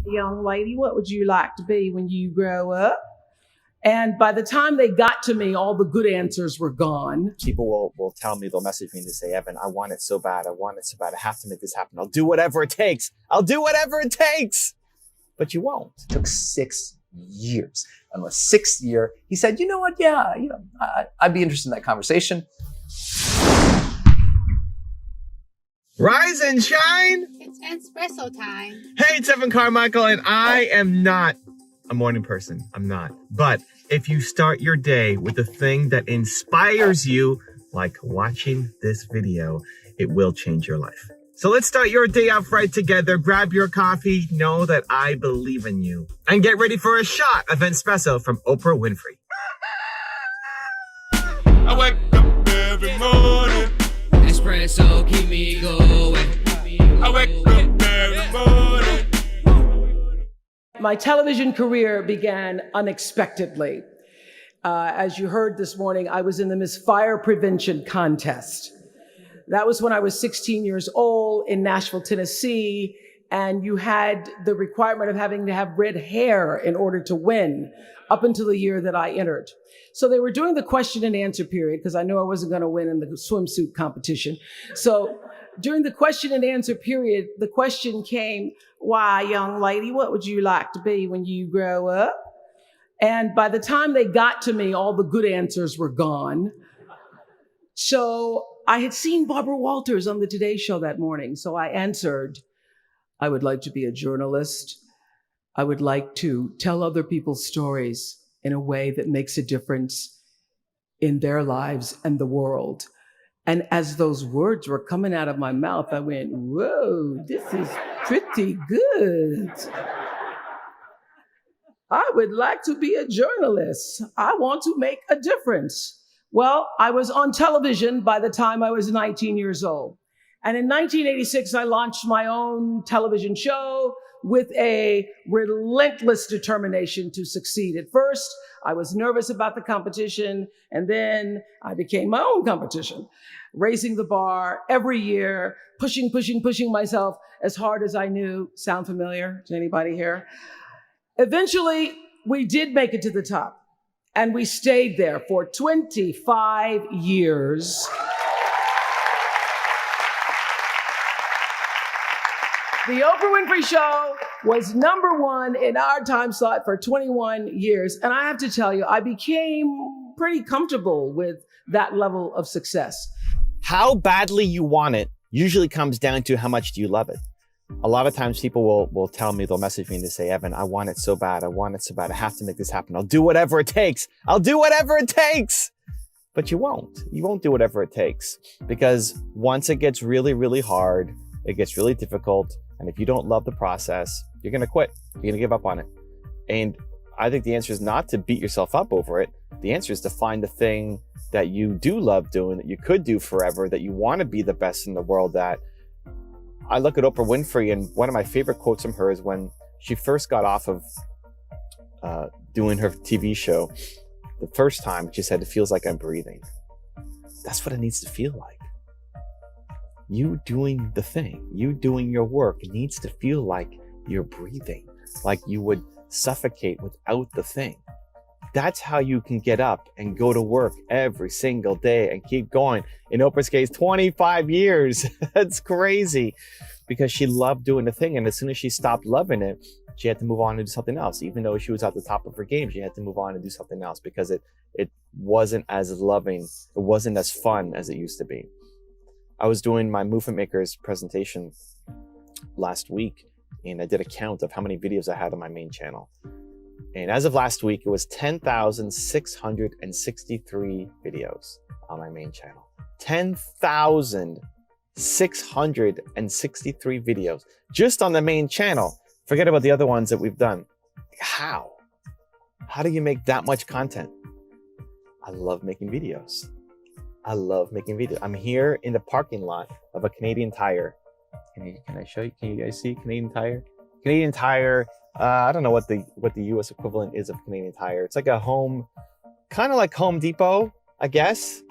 Young lady, what would you like to be when you grow up? And by the time they got to me, all the good answers were gone. People will tell me, they'll message me and say, Evan, I want it so bad. I want it so bad. I have to make this happen. I'll do whatever it takes. I'll do whatever it takes. But you won't. It took 6 years. On the 6th year, he said, you know what? Yeah, I'd be interested in that conversation. Rise and shine. It's espresso time. Hey, it's Evan Carmichael, and I am not a morning person. I'm not. But if you start your day with a thing that inspires you, like watching this video, it will change your life. So let's start your day off right together. Grab your coffee, know that I believe in you, and get ready for a shot of espresso from Oprah Winfrey. I wake up every morning. Espresso keep me going. I wake up every morning. My television career began unexpectedly. As you heard this morning, I was in the Miss Fire Prevention contest. That was when I was 16 years old in Nashville, Tennessee, and you had the requirement of having to have red hair in order to win up until the year that I entered. So they were doing the question and answer period because I knew I wasn't going to win in the swimsuit competition. So during the question and answer period, the question came, why, young lady, what would you like to be when you grow up? And by the time they got to me, all the good answers were gone. So I had seen Barbara Walters on the Today Show that morning. So I answered, I would like to be a journalist. I would like to tell other people's stories in a way that makes a difference in their lives and the world. And as those words were coming out of my mouth, I went, whoa, this is pretty good. I would like to be a journalist. I want to make a difference. Well, I was on television by the time I was 19 years old. And in 1986, I launched my own television show with a relentless determination to succeed. At first, I was nervous about the competition, and then I became my own competition, raising the bar every year, pushing myself as hard as I knew. Sound familiar to anybody here? Eventually, we did make it to the top, and we stayed there for 25 years. The Oprah Winfrey Show was #1 in our time slot for 21 years. And I have to tell you, I became pretty comfortable with that level of success. How badly you want it usually comes down to how much do you love it. A lot of times people will tell me, they'll message me and they say, Evan, I want it so bad. I want it so bad. I have to make this happen. I'll do whatever it takes. I'll do whatever it takes. But you won't. You won't do whatever it takes, because once it gets really, really hard, it gets really difficult. And if you don't love the process, you're going to quit. You're going to give up on it. And I think the answer is not to beat yourself up over it. The answer is to find the thing that you do love doing, that you could do forever, that you want to be the best in the world at. I look at Oprah Winfrey, and one of my favorite quotes from her is when she first got off of doing her TV show, the first time, she said, it feels like I'm breathing. That's what it needs to feel like. You doing the thing, you doing your work, it needs to feel like you're breathing, like you would suffocate without the thing. That's how you can get up and go to work every single day and keep going. In Oprah's case, 25 years. That's crazy, because she loved doing the thing. And as soon as she stopped loving it, she had to move on and do something else. Even though she was at the top of her game, she had to move on and do something else because it wasn't as loving. It wasn't as fun as it used to be. I was doing my Movement Makers presentation last week, and I did a count of how many videos I had on my main channel. And as of last week, it was 10,663 videos on my main channel. 10,663 videos just on the main channel. Forget about the other ones that we've done. How? How do you make that much content? I love making videos. I love making videos. I'm here in the parking lot of a Canadian Tire. Can I show you? Can you guys see Canadian Tire? Canadian Tire. I don't know what the US equivalent is of Canadian Tire. It's like a home, kind of like Home Depot, I guess.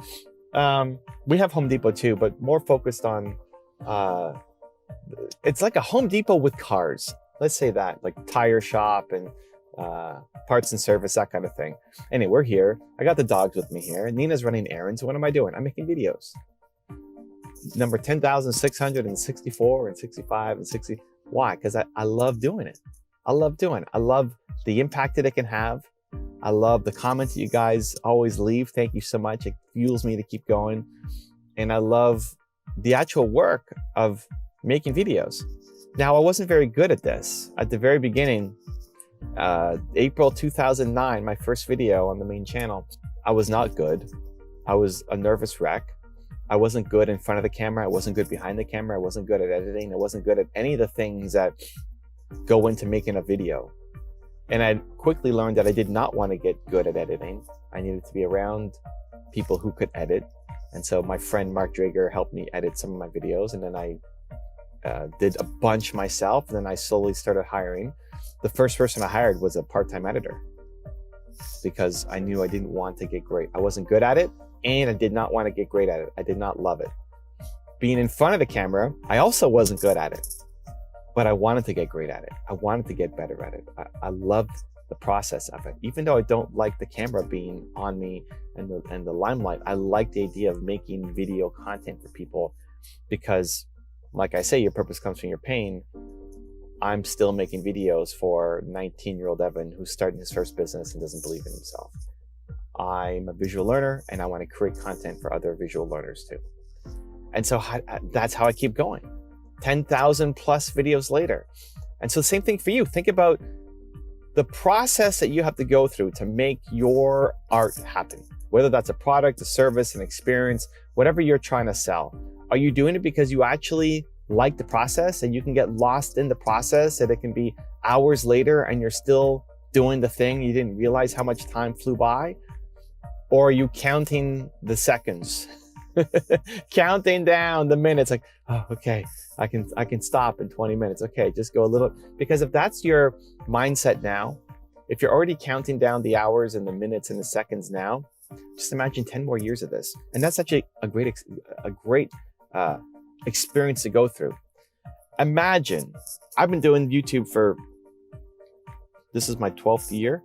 We have Home Depot too, but more focused on, it's like a Home Depot with cars. Let's say that, like tire shop and parts and service, that kind of thing. Anyway, we're here. I got the dogs with me here. Nina's running errands. What am I doing? I'm making videos. Number 10,664 and 65 and 60. Why? Because I love doing it. I love doing it. I love the impact that it can have. I love the comments that you guys always leave. Thank you so much. It fuels me to keep going. And I love the actual work of making videos. Now, I wasn't very good at this. At the very beginning, April 2009, my first video on the main channel, I was not good. I was a nervous wreck. I wasn't good in front of the camera. I wasn't good behind the camera. I wasn't good at editing. I wasn't good at any of the things that go into making a video. And I quickly learned that I did not want to get good at editing. I needed to be around people who could edit. And so my friend Mark Drager helped me edit some of my videos. And then I did a bunch myself. And then I slowly started hiring. The first person I hired was a part-time editor because I knew I didn't want to get great. I wasn't good at it. And I did not want to get great at it. I did not love it. Being in front of the camera, I also wasn't good at it, but I wanted to get great at it. I wanted to get better at it. I loved the process of it. Even though I don't like the camera being on me and the limelight, I like the idea of making video content for people because, like I say, your purpose comes from your pain. I'm still making videos for 19-year-old Evan who's starting his first business and doesn't believe in himself. I'm a visual learner and I want to create content for other visual learners too. And so that's how I keep going. 10,000 plus videos later. And so the same thing for you. Think about the process that you have to go through to make your art happen. Whether that's a product, a service, an experience, whatever you're trying to sell. Are you doing it because you actually like the process and you can get lost in the process and it can be hours later and you're still doing the thing, you didn't realize how much time flew by? Or are you counting the seconds, counting down the minutes? Like, oh, okay, I can stop in 20 minutes. Okay, just go a little. Because if that's your mindset now, if you're already counting down the hours and the minutes and the seconds now, just imagine 10 more years of this. And that's actually a great experience to go through. Imagine, I've been doing YouTube for, this is my 12th year.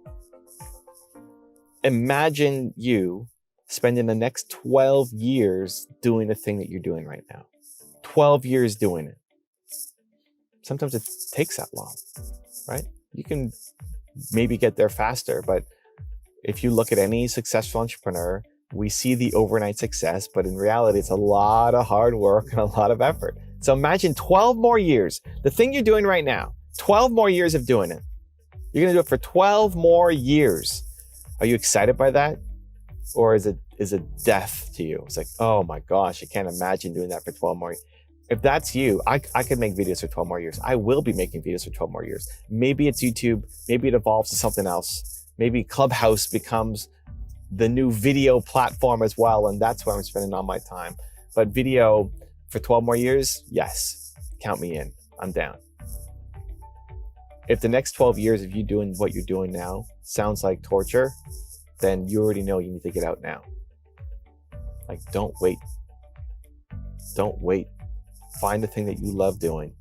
Imagine you spending the next 12 years doing the thing that you're doing right now. 12 years doing it. Sometimes it takes that long, right? You can maybe get there faster, but if you look at any successful entrepreneur, we see the overnight success, but in reality, it's a lot of hard work and a lot of effort. So imagine 12 more years, the thing you're doing right now, 12 more years of doing it. You're gonna do it for 12 more years. Are you excited by that? Or is it death to you? It's like, oh my gosh, I can't imagine doing that for 12 more years. If that's you, I could make videos for 12 more years. I will be making videos for 12 more years. Maybe it's YouTube, maybe it evolves to something else. Maybe Clubhouse becomes the new video platform as well, and that's where I'm spending all my time. But video for 12 more years, yes, count me in, I'm down. If the next 12 years of you doing what you're doing now sounds like torture, then you already know you need to get out now. Like, don't wait. Don't wait. Find the thing that you love doing,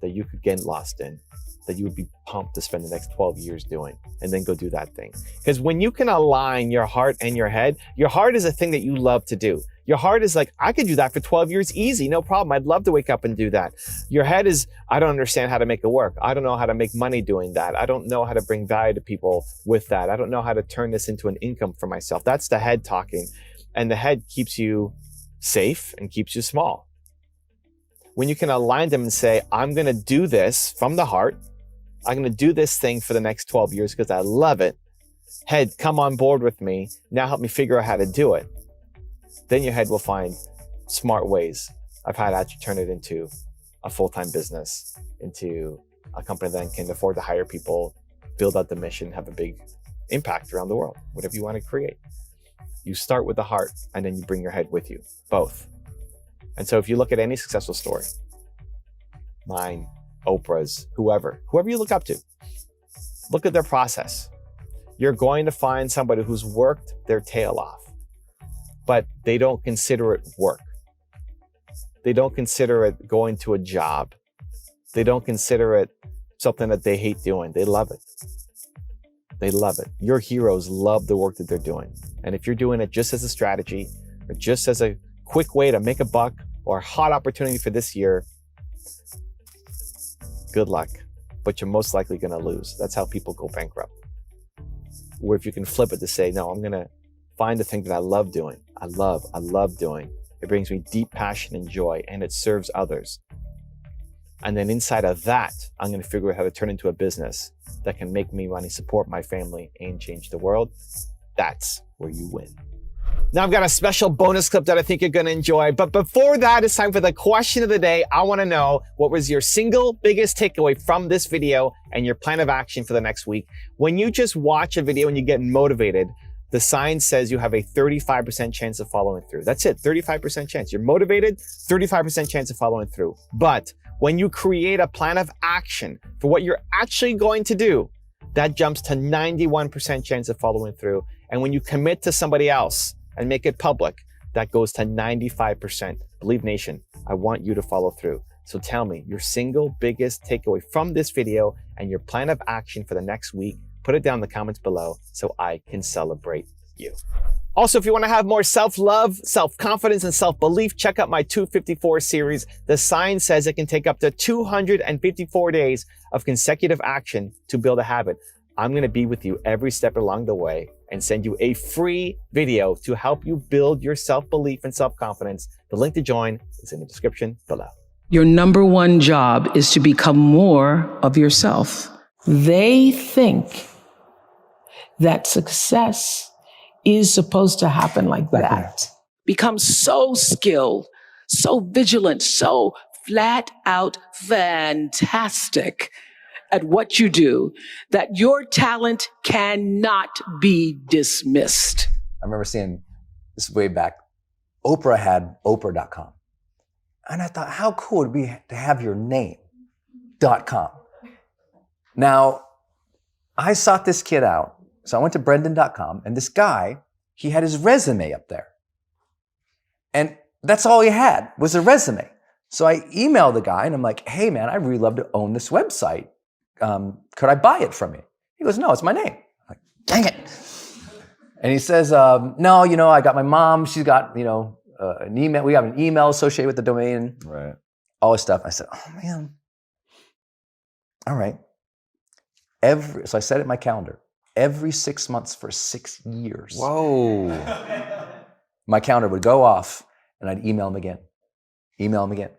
that you could get lost in, that you would be pumped to spend the next 12 years doing, and then go do that thing. Because when you can align your heart and your head is a thing that you love to do. Your heart is like, I could do that for 12 years easy, no problem. I'd love to wake up and do that. Your head is, I don't understand how to make it work. I don't know how to make money doing that. I don't know how to bring value to people with that. I don't know how to turn this into an income for myself. That's the head talking. And the head keeps you safe and keeps you small. When you can align them and say, I'm going to do this from the heart. I'm going to do this thing for the next 12 years because I love it. Head, come on board with me. Now help me figure out how to do it. Then your head will find smart ways of how to actually turn it into a full-time business, into a company that can afford to hire people, build out the mission, have a big impact around the world, whatever you want to create. You start with the heart and then you bring your head with you, both. And so if you look at any successful story, mine, Oprah's, whoever you look up to, look at their process. You're going to find somebody who's worked their tail off, but they don't consider it work. They don't consider it going to a job. They don't consider it something that they hate doing. They love it. They love it. Your heroes love the work that they're doing. And if you're doing it just as a strategy or just as a quick way to make a buck or a hot opportunity for this year, good luck. But you're most likely going to lose. That's how people go bankrupt. Where if you can flip it to say, no, I'm going to find the thing that I love doing. I love doing. It brings me deep passion and joy, and it serves others. And then inside of that, I'm going to figure out how to turn into a business that can make me money, support my family, and change the world. That's where you win. Now I've got a special bonus clip that I think you're going to enjoy. But before that, it's time for the question of the day. I want to know, what was your single biggest takeaway from this video and your plan of action for the next week? When you just watch a video and you get motivated, the sign says you have a 35% chance of following through. That's it, 35% chance. You're motivated, 35% chance of following through. But when you create a plan of action for what you're actually going to do, that jumps to 91% chance of following through. And when you commit to somebody else and make it public, that goes to 95%. Believe Nation, I want you to follow through. So tell me your single biggest takeaway from this video and your plan of action for the next week. Put it down in the comments below so I can celebrate you. Also, if you want to have more self-love, self-confidence, and self-belief, check out my 254 series. The sign says it can take up to 254 days of consecutive action to build a habit. I'm going to be with you every step along the way and send you a free video to help you build your self-belief and self-confidence. The link to join is in the description below. Your number one job is to become more of yourself. They think that success is supposed to happen like that. Become so skilled, so vigilant, so flat out fantastic at what you do that your talent cannot be dismissed. I remember seeing this way back. Oprah had Oprah.com. And I thought, how cool would it be to have your name, .com. Now, I sought this kid out. So I went to Brendan.com, and this guy, he had his resume up there. And that's all he had was a resume. So I emailed the guy, and I'm like, hey, man, I'd really love to own this website. Could I buy it from you? He goes, no, it's my name. I'm like, dang it. And he says, no, I got my mom. She's got, an email. We have an email associated with the domain. Right. All this stuff. I said, oh, man. All right. So I set it in my calendar. Every 6 months for 6 years. Whoa. My calendar would go off, and I'd email him again. Email him again.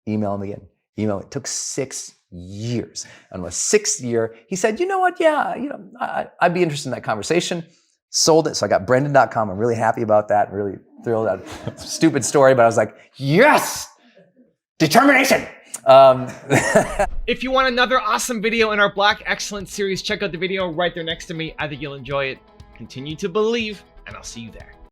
Email him again. Email him. It took 6 years. And on the 6th year, he said, you know what? Yeah, I'd be interested in that conversation. Sold it. So I got Brendan.com. I'm really happy about that. Really thrilled. Stupid story, but I was like, yes! Determination! If you want another awesome video in our Black Excellence series, check out the video right there next to me. I think you'll enjoy it. Continue to believe, and I'll see you there.